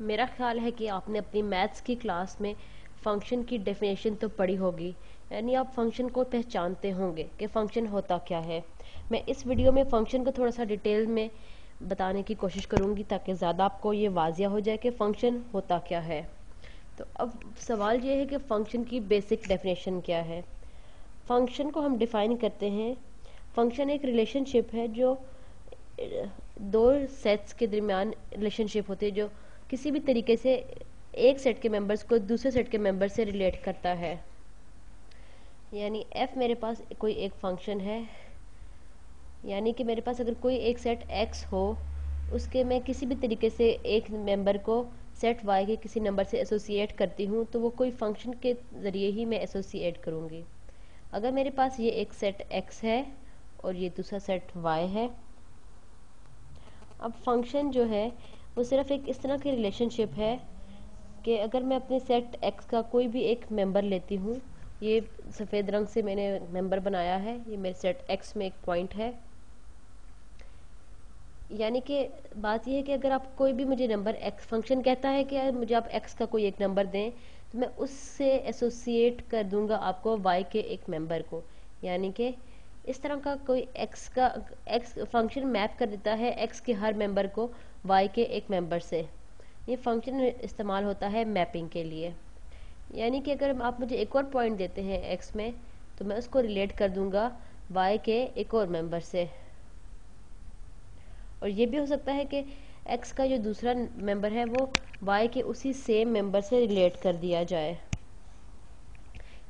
मेरा ख्याल है कि आपने अपनी मैथ्स की क्लास में फंक्शन की डेफिनेशन तो पढ़ी होगी, यानी आप फंक्शन को पहचानते होंगे कि फंक्शन होता क्या है। मैं इस वीडियो में फंक्शन को थोड़ा सा डिटेल में बताने की कोशिश करूंगी ताकि ज़्यादा आपको ये वाजिया हो जाए कि फंक्शन होता क्या है। तो अब सवाल ये है कि फ़ंक्शन की बेसिक डेफिनेशन क्या है। फंक्शन को हम डिफ़ाइन करते हैं, फंक्शन एक रिलेशनशिप है जो दो सेट्स के दरमियान रिलेशनशिप होती है, जो किसी भी तरीके से एक सेट के मेंबर्स को दूसरे सेट के मेंबर से रिलेट करता है। यानी f मेरे पास कोई एक फंक्शन है, यानी कि मेरे पास अगर कोई एक सेट x हो, उसके मैं किसी भी तरीके से एक मेंबर को सेट y के किसी नंबर से एसोसिएट करती हूँ तो वो कोई फंक्शन के ज़रिए ही मैं एसोसिएट करूँगी। अगर मेरे पास ये एक सेट x है और ये दूसरा सेट y है, अब फंक्शन जो है वो सिर्फ एक इस तरह की रिलेशनशिप है कि अगर मैं अपने सेट x का कोई भी एक मेंबर लेती हूँ, ये सफ़ेद रंग से मैंने मेंबर बनाया है, ये मेरे सेट x में एक पॉइंट है। यानी कि बात यह है कि अगर आप कोई भी मुझे नंबर x, फंक्शन कहता है कि मुझे आप x का कोई एक नंबर दें तो मैं उससे एसोसिएट कर दूंगा आपको y के एक मेंबर को। यानी कि इस तरह का कोई x फंक्शन मैप कर देता है x के हर मेंबर को y के एक मेंबर से। ये फंक्शन इस्तेमाल होता है मैपिंग के लिए। यानी कि अगर आप मुझे एक और पॉइंट देते हैं x में तो मैं उसको रिलेट कर दूंगा y के एक और मेंबर से। और ये भी हो सकता है कि x का जो दूसरा मेंबर है वो y के उसी सेम मेंबर से रिलेट कर दिया जाए।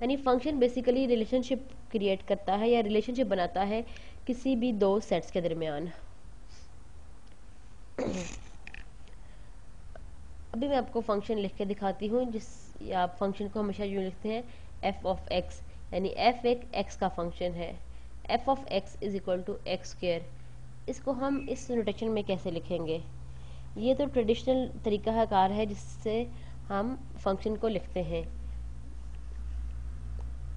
यानी फंक्शन बेसिकली रिलेशनशिप क्रिएट करता है या रिलेशनशिप बनाता है किसी भी दो सेट्स के दरमियान। अभी मैं आपको फंक्शन लिख के दिखाती हूँ, जिस आप फंक्शन को हमेशा यूँ लिखते हैं f ऑफ x, यानी f एक x का फंक्शन है। f of x is equal to x square. इसको हम इस नोटेशन में कैसे लिखेंगे? ये तो ट्रेडिशनल तरीका कार है जिससे हम फंक्शन को लिखते हैं।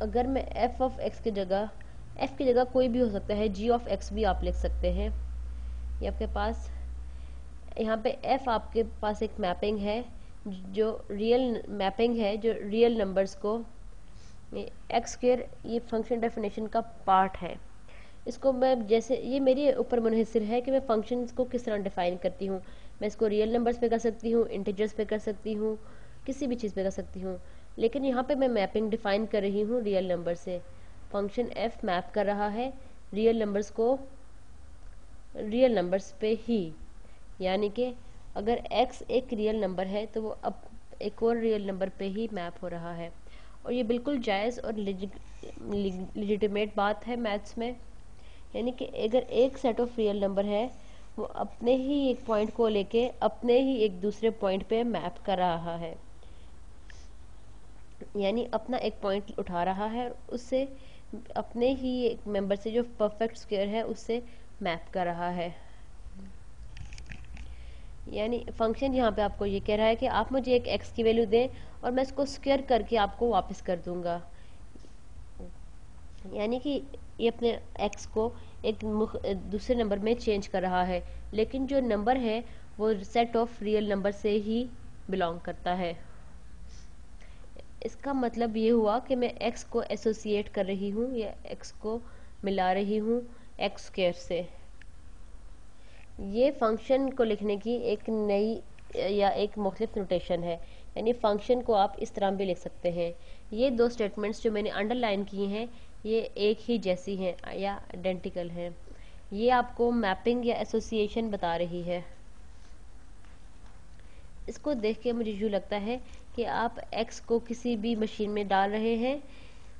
अगर मैं f ऑफ x की जगह कोई भी हो सकता है, g ऑफ x भी आप लिख सकते हैं। ये आपके पास यहाँ पे f आपके पास एक मैपिंग है, जो रियल मैपिंग है, जो रियल नंबर्स को एक्स स्क्वायर, ये फंक्शन डेफिनेशन का पार्ट है। इसको मैं जैसे ये मेरे ऊपर मुनहसर है कि मैं फंक्शंस को किस तरह डिफाइन करती हूँ। मैं इसको रियल नंबर्स पे कर सकती हूँ, इंटीजर्स पे कर सकती हूँ, किसी भी चीज़ पे कर सकती हूँ, लेकिन यहाँ पे मैं मैपिंग डिफाइन कर रही हूँ रियल नंबर से। फंक्शन f मैप कर रहा है रियल नंबर्स को रियल नंबर्स पे ही। यानी कि अगर x एक रियल नंबर है तो वो अब एक और रियल नंबर पे ही मैप हो रहा है। और ये बिल्कुल जायज़ और लेजिटिमेट बात है मैथ्स में। यानी कि अगर एक सेट ऑफ रियल नंबर है, वो अपने ही एक पॉइंट को लेके अपने ही एक दूसरे पॉइंट पे मैप कर रहा है, यानी अपना एक पॉइंट उठा रहा है, उससे अपने ही एक मेंबर से जो परफेक्ट स्क्वायर है उससे मैप कर रहा है। यानी फंक्शन यहाँ पे आपको ये कह रहा है कि आप मुझे एक x की वैल्यू दें और मैं इसको स्क्वायर करके आपको वापस कर दूंगा। यानी कि ये अपने x को एक दूसरे नंबर में चेंज कर रहा है, लेकिन जो नंबर है वो सेट ऑफ रियल नंबर से ही बिलोंग करता है। इसका मतलब ये हुआ कि मैं x को एसोसिएट कर रही हूँ या x को मिला रही हूँ एक्स स्क्वायर से। ये फंक्शन को लिखने की एक नई या एक मुख्तलिफ नोटेशन है। यानी फंक्शन को आप इस तरह भी लिख सकते हैं। ये दो स्टेटमेंट्स जो मैंने अंडरलाइन की हैं ये एक ही जैसी हैं या आइडेंटिकल हैं। ये आपको मैपिंग या एसोसिएशन बता रही है। इसको देख के मुझे यूँ लगता है कि आप x को किसी भी मशीन में डाल रहे हैं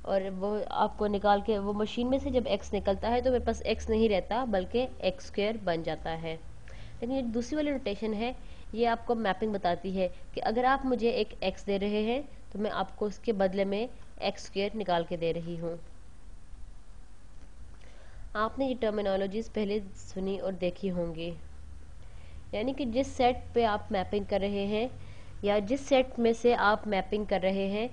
और वो आपको निकाल के वो मशीन में से जब x निकलता है तो मेरे पास x नहीं रहता बल्कि एक्स स्क्वायर बन जाता है। लेकिन ये दूसरी वाली रोटेशन है, ये आपको मैपिंग बताती है कि अगर आप मुझे एक x दे रहे हैं तो मैं आपको उसके बदले में एक्स स्क्वायर निकाल के दे रही हूँ। आपने ये टर्मिनोलॉजीज पहले सुनी और देखी होंगी। यानी कि जिस सेट पे आप मैपिंग कर रहे हैं या जिस सेट में से आप मैपिंग कर रहे हैं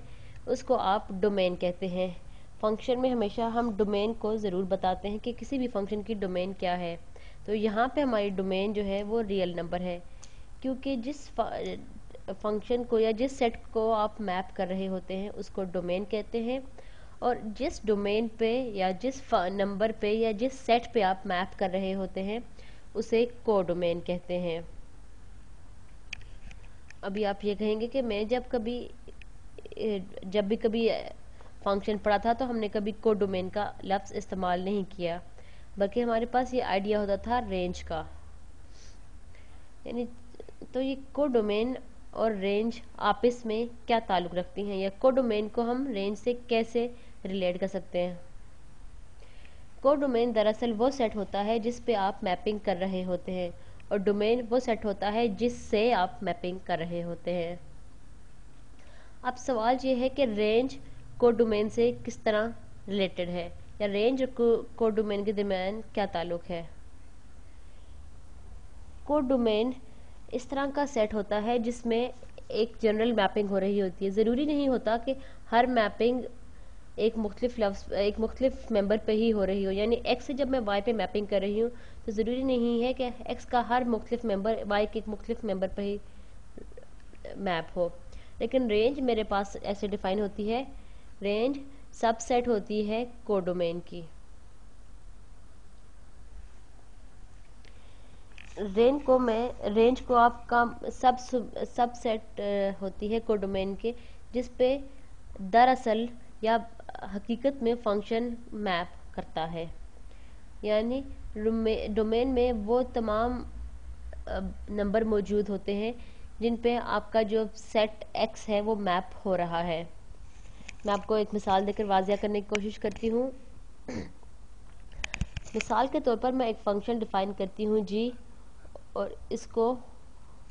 उसको आप डोमेन कहते हैं। फंक्शन में हमेशा हम डोमेन को ज़रूर बताते हैं कि किसी भी फंक्शन की डोमेन क्या है। तो यहाँ पे हमारी डोमेन जो है वो रियल नंबर है, क्योंकि फंक्शन को या जिस सेट को आप मैप कर रहे होते हैं उसको डोमेन कहते हैं, और जिस डोमेन पे या जिस नंबर पे या जिस सेट पे आप मैप कर रहे होते हैं उसे कोडोमेन कहते हैं। अभी आप ये कहेंगे कि मैं जब भी कभी फंक्शन पढ़ा था तो हमने कभी कोडोमेन का लफ्ज़ इस्तेमाल नहीं किया, बल्कि हमारे पास ये आइडिया होता था रेंज का। यानी तो ये कोडोमेन और रेंज आपस में क्या ताल्लुक़ रखती हैं, या कोडोमेन को हम रेंज से कैसे रिलेट कर सकते हैं। कोडोमेन दरअसल वो सेट होता है जिस पे आप मैपिंग कर रहे होते हैं, और डोमेन वो सेट होता है जिससे आप मैपिंग कर रहे होते हैं। अब सवाल ये है कि रेंज कोडोमेन से किस तरह रिलेटेड है, या रेंज और कोडोमेन के दरमियान क्या ताल्लुक़ है। कोडोमेन इस तरह का सेट होता है जिसमें एक जनरल मैपिंग हो रही होती है। ज़रूरी नहीं होता कि हर मैपिंग एक मुख्तलिफ मेंबर पे ही हो रही हो। यानी x से जब मैं y पे मैपिंग कर रही हूँ तो ज़रूरी नहीं है कि x का हर मुख्तलिफ मेंबर y के एक मुख्तलिफ मेंबर पे ही मैप हो। लेकिन रेंज मेरे पास ऐसे डिफाइन होती है, रेंज सबसेट होती है कोडोमेन की। रेंज को आपका सबसेट होती है कोडोमेन के, जिस पे दरअसल या हकीकत में फंक्शन मैप करता है। यानी डोमेन में वो तमाम नंबर मौजूद होते हैं जिन पे आपका जो सेट x है वो मैप हो रहा है। मैं आपको एक मिसाल देकर वाज़िया करने की कोशिश करती हूँ। मिसाल के तौर पर मैं एक फ़ंक्शन डिफ़ाइन करती हूँ g, और इसको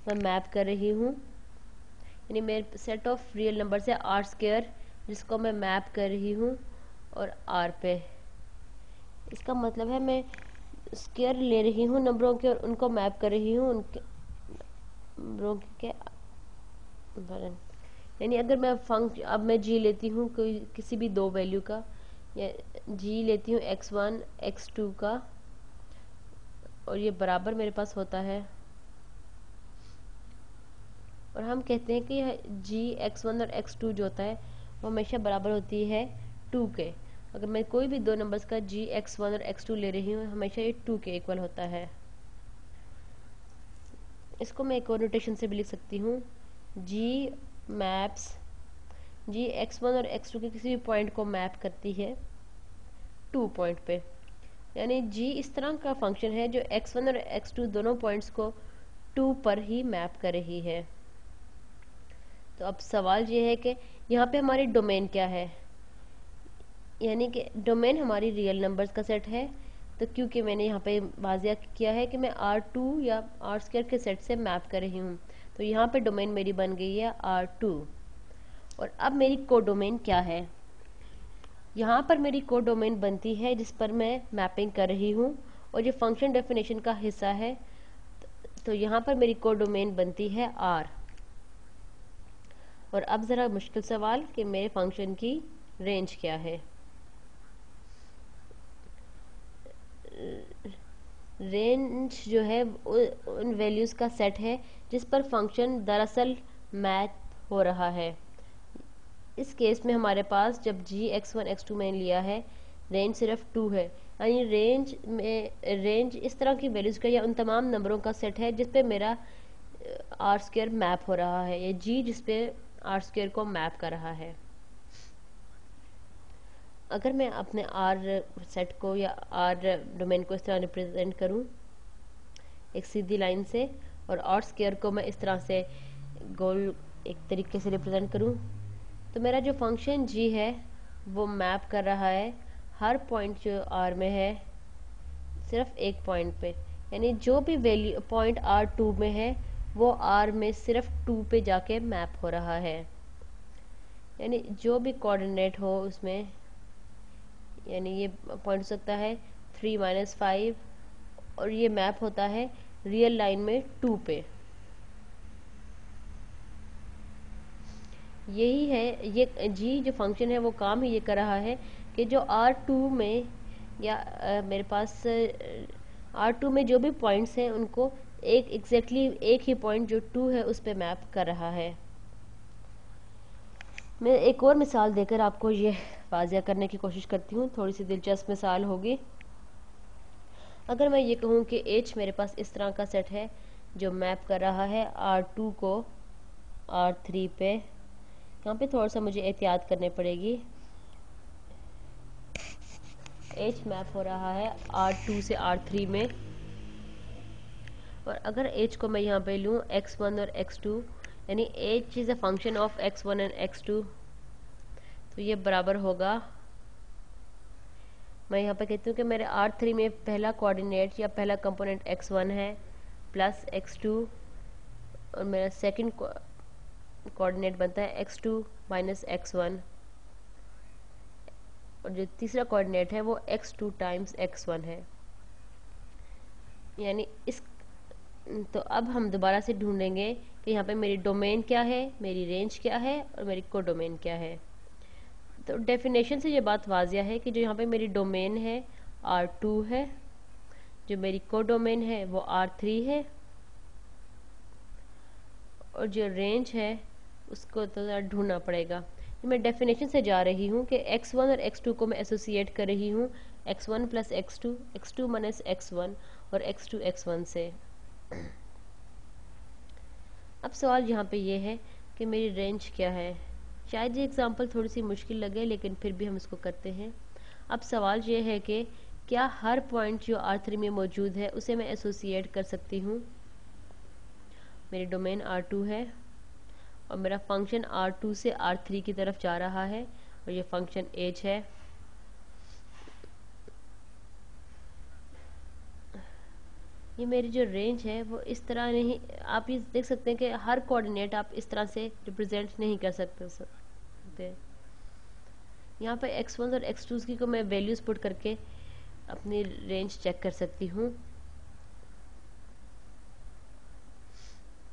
मैं मैप कर रही हूँ, यानी मेरे सेट ऑफ रियल नंबर से r² जिसको मैं मैप कर रही हूँ और r पे। इसका मतलब है मैं स्क्वायर ले रही हूँ नंबरों के और उनको मैप कर रही हूँ उनके नंबरों के। यानी अगर मैं अब मैं g लेती हूँ कोई किसी भी दो वैल्यू का, या g लेती हूँ x1 x2 का, और ये बराबर मेरे पास होता है, और हम कहते हैं कि g x1 और x2 जो होता है वो हमेशा बराबर होती है 2 के। अगर मैं कोई भी दो नंबर्स का g x1 और x2 ले रही हूँ हमेशा ये 2 के इक्वल होता है। इसको मैं एक और नोटेशन से भी लिख सकती हूँ, g मैप्स g x1 और x2 के किसी भी पॉइंट को मैप करती है 2 पॉइंट पे। यानी g इस तरह का फंक्शन है जो x1 और x2 दोनों पॉइंट्स को 2 पर ही मैप कर रही है। तो अब सवाल ये है कि यहाँ पे हमारी डोमेन क्या है, यानी कि डोमेन हमारी रियल नंबर्स का सेट है। तो क्योंकि मैंने यहाँ पे वाज़िया किया है कि मैं r2 या r² के सेट से मैप कर रही हूँ, तो यहाँ पे डोमेन मेरी बन गई है r2। और अब मेरी कोडोमेन क्या है, यहाँ पर मेरी कोडोमेन बनती है जिस पर मैं मैपिंग कर रही हूँ, और ये फंक्शन डेफिनेशन का हिस्सा है। तो यहाँ पर मेरी कोडोमेन बनती है r। और अब ज़रा मुश्किल सवाल कि मेरे फंक्शन की रेंज क्या है। रेंज जो है उन वैल्यूज़ का सेट है जिस पर फंक्शन दरअसल मैप हो रहा है। इस केस में हमारे पास जब g x1 x2 मैंने लिया है, रेंज सिर्फ 2 है। यानी रेंज इस तरह की वैल्यूज़ का या उन तमाम नंबरों का सेट है जिस पे मेरा r² मैप हो रहा है, या g जिस पे r² को मैप कर रहा है। अगर मैं अपने r सेट को या r डोमेन को इस तरह रिप्रेजेंट करूं एक सीधी लाइन से, और r² को मैं इस तरह से गोल एक तरीके से रिप्रेजेंट करूं, तो मेरा जो फंक्शन g है वो मैप कर रहा है हर पॉइंट जो r में है सिर्फ एक पॉइंट पे। यानी जो भी वैल्यू पॉइंट r2 में है वो r में सिर्फ 2 पे जाके मैप हो रहा है। यानी जो भी कोऑर्डिनेट हो उसमें, यानी ये पॉइंट हो सकता है 3 - 5, और ये मैप होता है रियल लाइन में 2 पे। यही है ये g जो फंक्शन है वो काम ही ये कर रहा है कि जो r2 में या मेरे पास r2 में जो भी पॉइंट्स हैं उनको एक एग्जैक्टली एक ही पॉइंट जो 2 है उस पे मैप कर रहा है। मैं एक और मिसाल देकर आपको ये वाज़िया करने की कोशिश करती हूँ, थोड़ी सी दिलचस्प मिसाल होगी। अगर मैं ये कहूँ कि H मेरे पास इस तरह का सेट है जो मैप कर रहा है R2 को R3 पे, यहाँ पे थोड़ा सा मुझे एहतियात करनी पड़ेगी। H मैप हो रहा है R2 से R3 में, और अगर H को मैं यहाँ पे लूँ x1 और x2, यानी H is a function of x1 and x2, तो ये बराबर होगा, मैं यहाँ पे कहती हूँ कि मेरे R3 में पहला कोऑर्डिनेट या पहला कंपोनेंट x1 है प्लस x2, और मेरा सेकंड कोऑर्डिनेट बनता है x2 माइनस x1, और जो तीसरा कोऑर्डिनेट है वो x2 टाइम्स x1 है। यानी इस तो अब हम दोबारा से ढूंढेंगे कि यहाँ पे मेरी डोमेन क्या है, मेरी रेंज क्या है और मेरी कोडोमेन क्या है। तो डेफिनेशन से ये बात वाजिया है कि जो यहाँ पे मेरी डोमेन है R2 है, जो मेरी कोडोमेन है वो R3 है, और जो रेंज है उसको तो ढूंढना पड़ेगा। मैं डेफिनेशन से जा रही हूँ कि x1 और x2 को मैं एसोसिएट कर रही हूँ x1 plus x2, x2 minus x1 और x2 x1 से। अब सवाल यहाँ पे ये है कि मेरी रेंज क्या है। शायद ये एग्जांपल थोड़ी सी मुश्किल लगे, लेकिन फिर भी हम इसको करते हैं। अब सवाल ये है कि क्या हर पॉइंट जो R3 में मौजूद है उसे मैं एसोसिएट कर सकती हूँ। मेरी डोमेन R2 है और मेरा फंक्शन R2 से R3 की तरफ जा रहा है, और ये फंक्शन H है। ये मेरी जो रेंज है वो इस तरह नहीं, आप ये देख सकते हैं कि हर कोऑर्डिनेट आप इस तरह से रिप्रेजेंट नहीं कर सकते। यहाँ पे x1 और x2 की को मैं वैल्यूज पुट करके अपनी रेंज चेक कर सकती हूँ।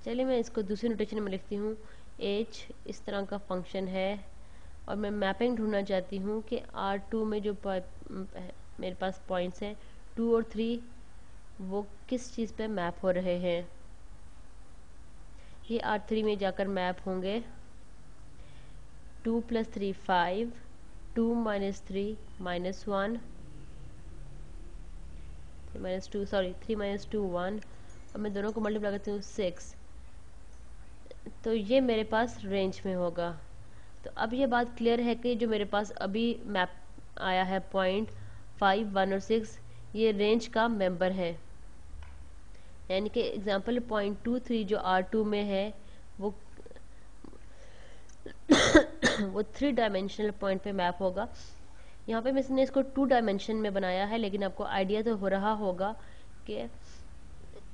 चलिए मैं इसको दूसरी नोटेशन में लिखती हूँ। H इस तरह का फंक्शन है, और मैं मैपिंग ढूंढना चाहती हूँ कि R2 में जो मेरे पास पॉइंट्स हैं 2 और 3, वो किस चीज़ पे मैप हो रहे हैं। ये R3 में जाकर मैप होंगे 2 प्लस 3 5, 2 माइनस 3 माइनस 1, 3 माइनस 2 1, और मैं दोनों को मल्टीप्लाई करती हूँ 6, तो ये मेरे पास रेंज में होगा। तो अब ये बात क्लियर है कि जो मेरे पास अभी मैप आया है पॉइंट 5, 1 और 6, ये रेंज का मेंबर है। यानी कि एग्जांपल पॉइंट 2, 3 जो R2 में है वो वो 3 डायमेंशनल पॉइंट पे मैप होगा। यहाँ पे मैंने इसको 2 डायमेंशन में बनाया है, लेकिन आपको आइडिया तो हो रहा होगा कि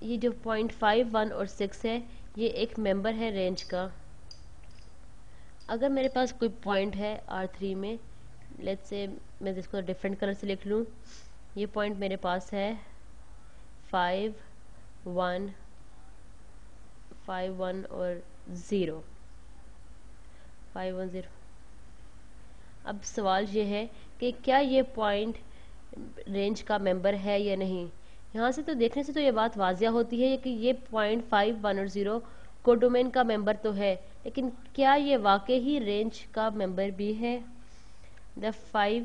ये जो पॉइंट 5, 1 और 6 है ये एक मेंबर है रेंज का। अगर मेरे पास कोई पॉइंट है R3 में, लेट्स से मैं इसको डिफरेंट कलर से लिख लूँ, ये पॉइंट मेरे पास है 5, 1 और 0, 5, 1, 0। अब सवाल ये है कि क्या ये पॉइंट रेंज का मेंबर है या नहीं। यहाँ से तो देखने से तो ये बात वाजिया होती है कि ये पॉइंट 5, 1 और 0 कोडोमेन का मेंबर तो है, लेकिन क्या ये वाकई ही रेंज का मेंबर भी है। द 5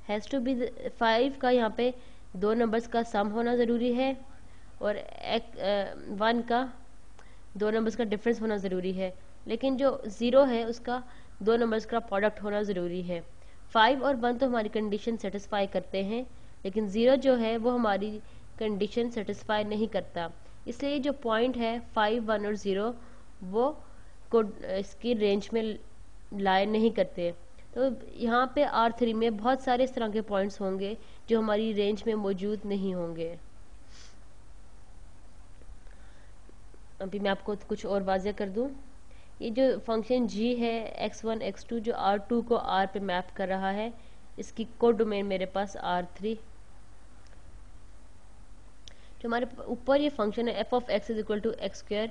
हैज़ टू बी 5 का यहाँ पे दो नंबर्स का सम होना ज़रूरी है, और 1 का दो नंबर्स का डिफरेंस होना ज़रूरी है, लेकिन जो 0 है उसका दो नंबर्स का प्रोडक्ट होना ज़रूरी है। 5 और 1 तो हमारी कंडीशन सेटिस्फाई करते हैं, लेकिन 0 जो है वो हमारी कंडीशन सेटिस्फाई नहीं करता। इसलिए जो पॉइंट है 5, 1 और 0 वो को इसकी रेंज में लाए नहीं करते। तो यहाँ पे R3 में बहुत सारे इस तरह के पॉइंट्स होंगे जो हमारी रेंज में मौजूद नहीं होंगे। अभी मैं आपको कुछ और वाज़िया कर दूं। ये जो फंक्शन g है x1 x2 जो R2 को R पे मैप कर रहा है, इसकी कोडोमेन मेरे पास R3। जो हमारे ऊपर ये फंक्शन है f of x is equal to x square,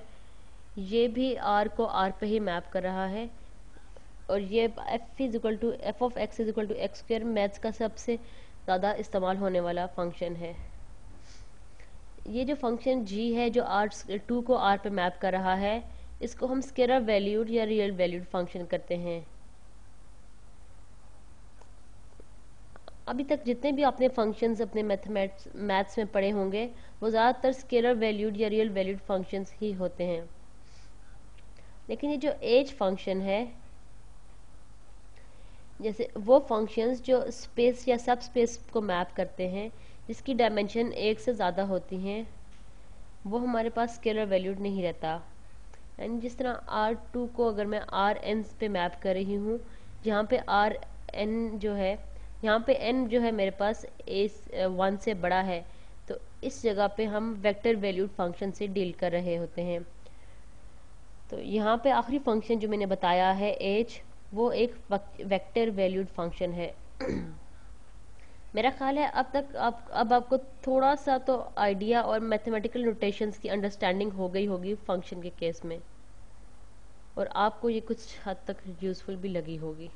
ये भी R को R पे ही मैप कर रहा है, और ये f of x is equal to x square maths का सबसे ज़्यादा इस्तेमाल होने वाला फंक्शन है। ये जो फंक्शन g है जो r2 को r पे मैप कर रहा है, इसको हम स्केलर वैल्यूड या रियल वैल्यूड फंक्शन करते हैं। अभी तक जितने भी आपने फंक्शंस अपने मैथ्स में पढ़े होंगे वो ज़्यादातर स्केलर वैल्यूड या रियल वैल्यूड फंक्शंस ही होते हैं। लेकिन ये जो एज फंक्शन है, जैसे वो फंक्शंस जो स्पेस या सब स्पेस को मैप करते हैं जिसकी डायमेंशन एक से ज़्यादा होती हैं, वो हमारे पास स्केलर वैल्यूड नहीं रहता। एंड जिस तरह R2 को अगर मैं Rn पे मैप कर रही हूँ, जहाँ पे Rn जो है, यहाँ पे n जो है मेरे पास a1 से बड़ा है, तो इस जगह पे हम वेक्टर वैल्यूड फंक्शन से डील कर रहे होते हैं। तो यहाँ पे आखिरी फंक्शन जो मैंने बताया है एज, वो एक वेक्टर वैल्यूड फंक्शन है। मेरा ख्याल है अब आपको थोड़ा सा तो आइडिया और मैथमेटिकल नोटेशंस की अंडरस्टैंडिंग हो गई होगी फंक्शन के केस में, और आपको ये कुछ हद तक यूज़फुल भी लगी होगी।